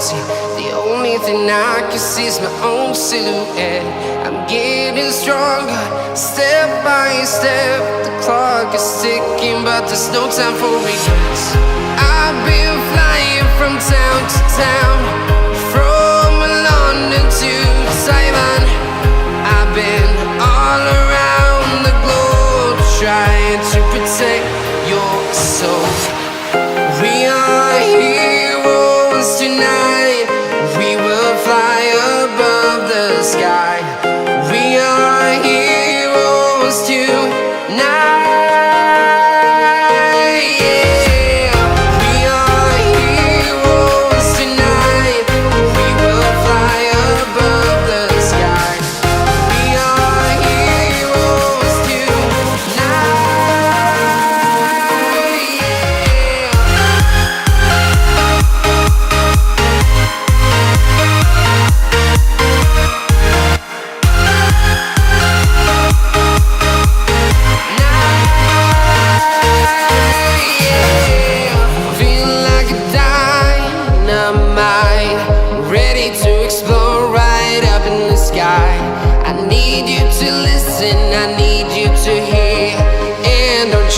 see. The only thing I can see is my own silhouette. I'm getting stronger, step by step. The clock is ticking, but there's no time for regrets. I've been flying from town to town, from London to Taiwan. I've been all around the globe, trying to protect your soul. We are heroes tonight. We will fly above the sky. We are heroes tonight.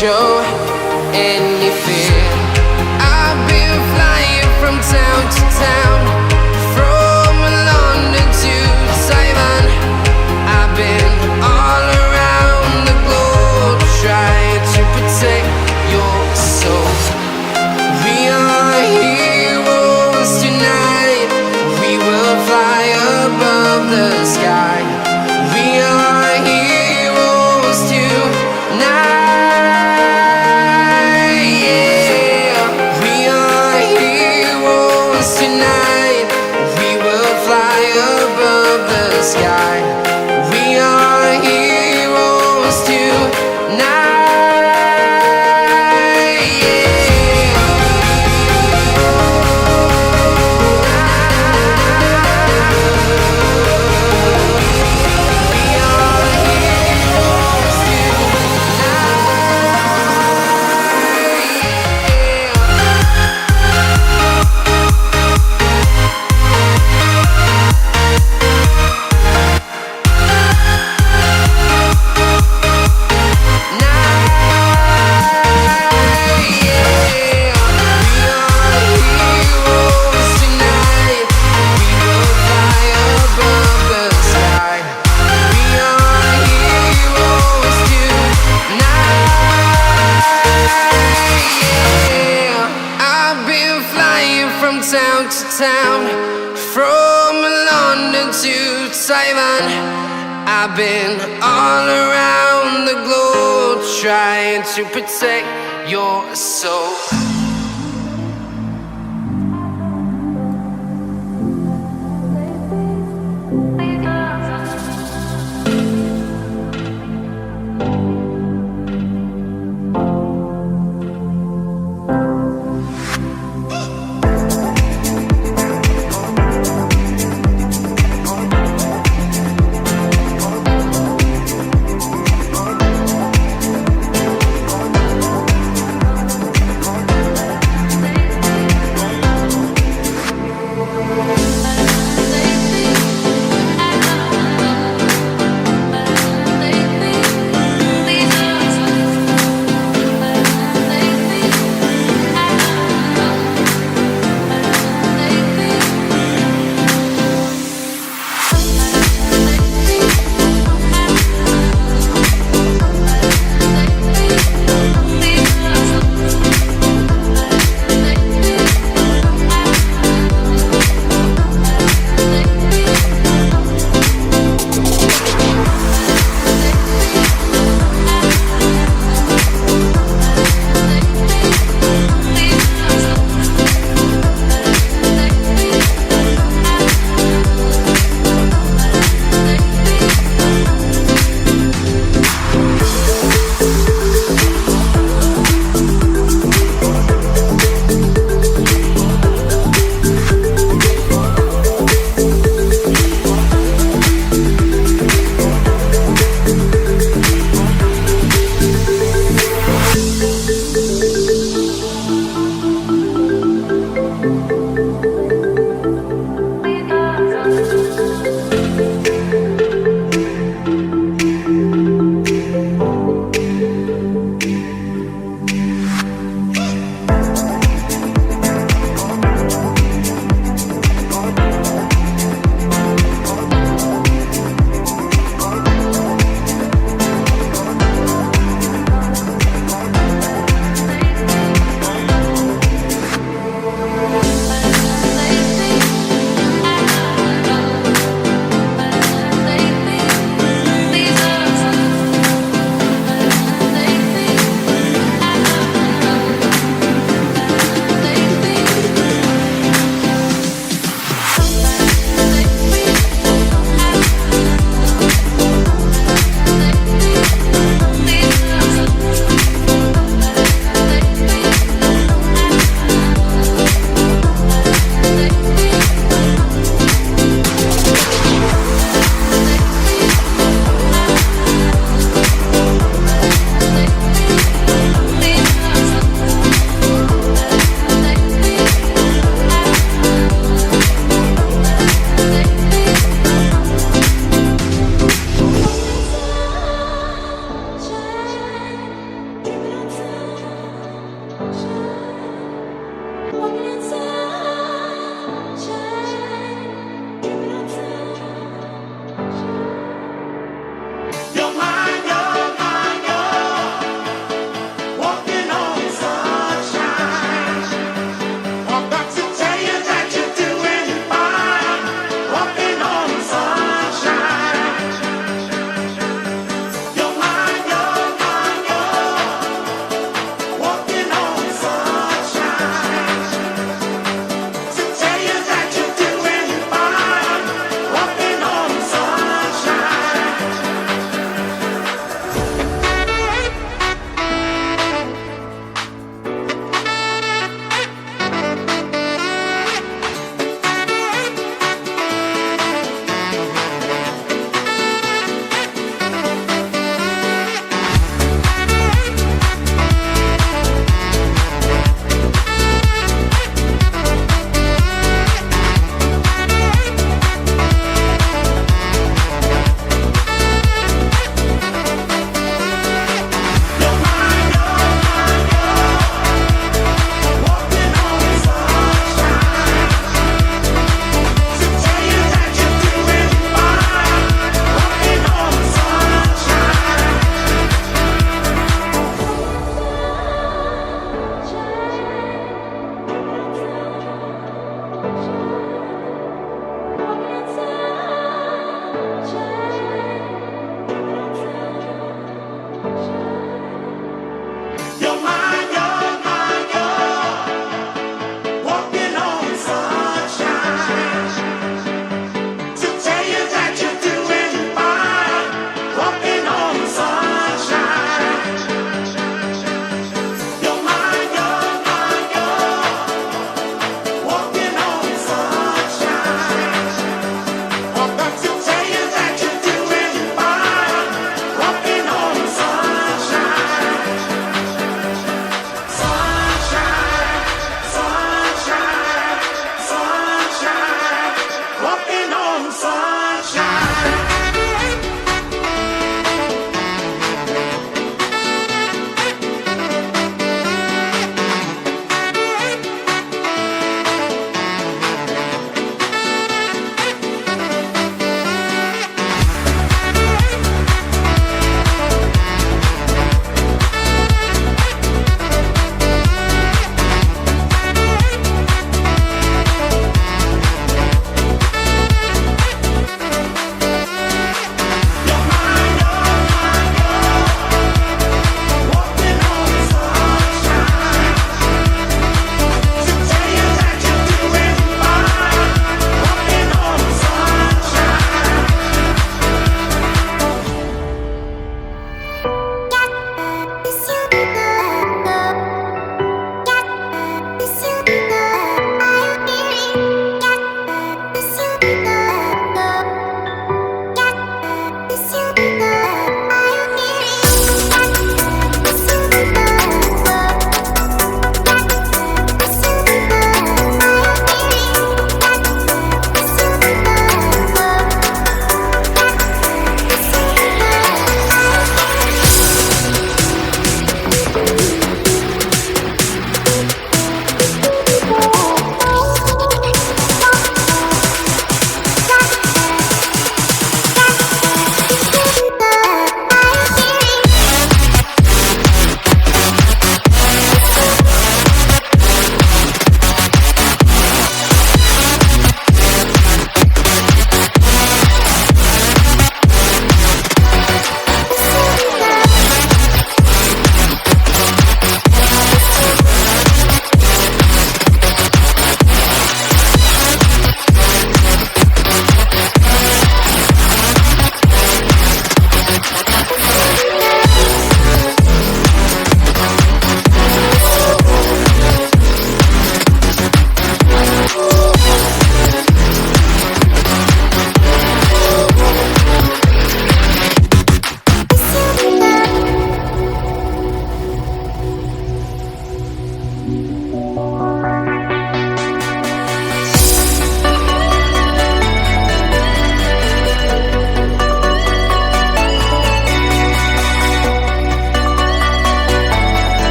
Show any fear. I've been flying from town to town, from London to Taiwan. I've been all around the globe, trying to protect your soul. We are heroes tonight. We will fly above the sky. We are heroes tonight. Sky. We are heroes tonight. Town to town, from London to Taiwan. I've been all around the globe, trying to protect your soul.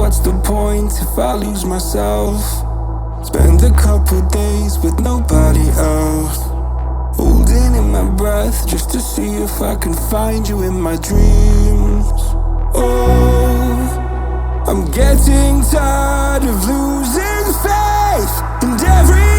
what's the point if I lose myself? Spend a couple days with nobody else, holding in my breath just to see if I can find you in my dreams. Oh, I'm getting tired of losing faith in every